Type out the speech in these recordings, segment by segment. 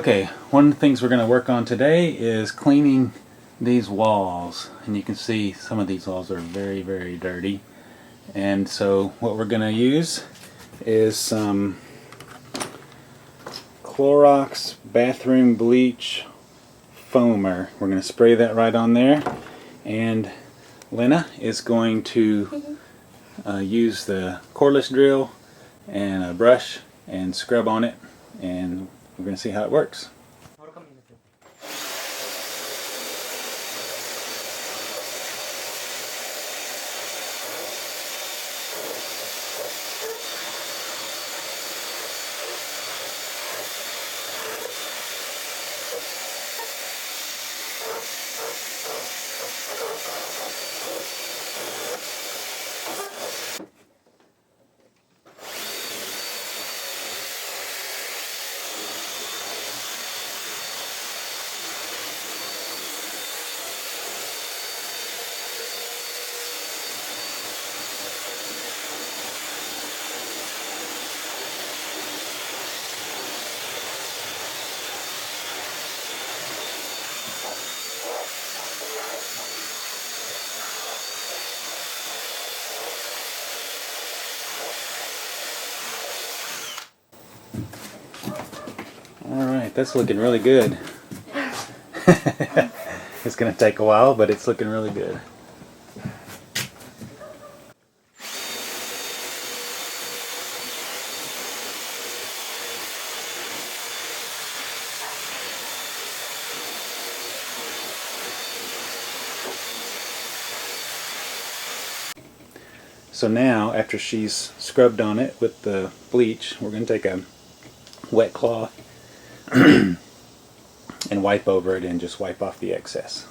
Okay, one of the things we're going to work on today is cleaning these walls, and you can see some of these walls are very, very dirty. And so what we're going to use is some Clorox bathroom bleach foamer. We're going to spray that right on there, and Lena is going to use the cordless drill and a brush and scrub on it, and we're going to see how it works. Alright, that's looking really good. It's going to take a while, but it's looking really good. So now, after she's scrubbed on it with the bleach, we're going to take a wet cloth and wipe over it and just wipe off the excess.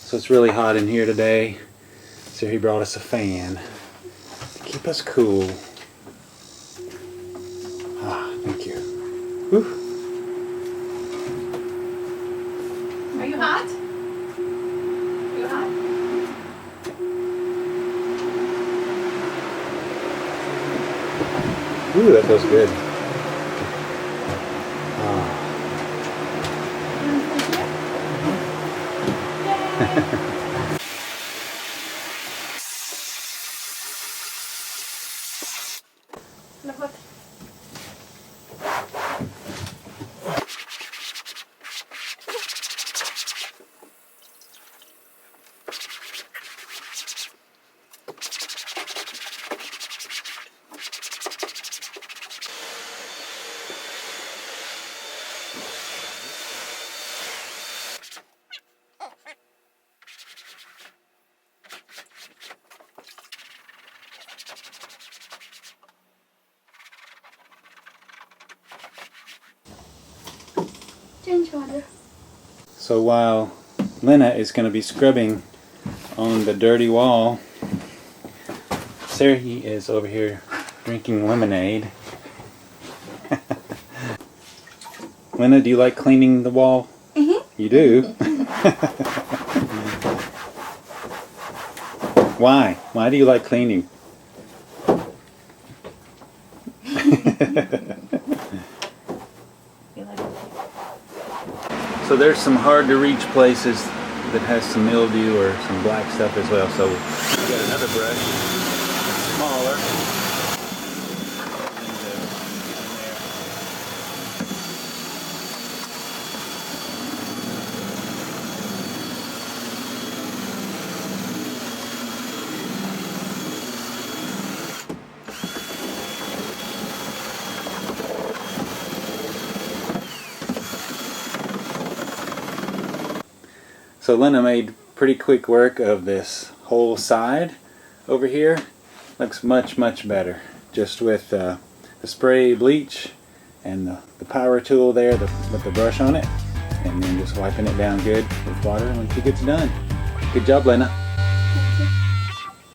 So it's really hot in here today, so he brought us a fan to keep us cool. Ah, thank you. Whew. Are you hot? Are you hot? Ooh, that feels good. Ah. Look. Change water. So while Lena is going to be scrubbing on the dirty wall, Serhi is over here drinking lemonade. Lena, do you like cleaning the wall? You do? Why? Why do you like cleaning? So there's some hard to reach places that has some mildew or some black stuff as well. So we got another brush, smaller. So Lena made pretty quick work of this whole side over here. Looks much, much better. Just with the spray bleach and the power tool there with the brush on it, and then just wiping it down good with water when she gets done. Good job, Lena.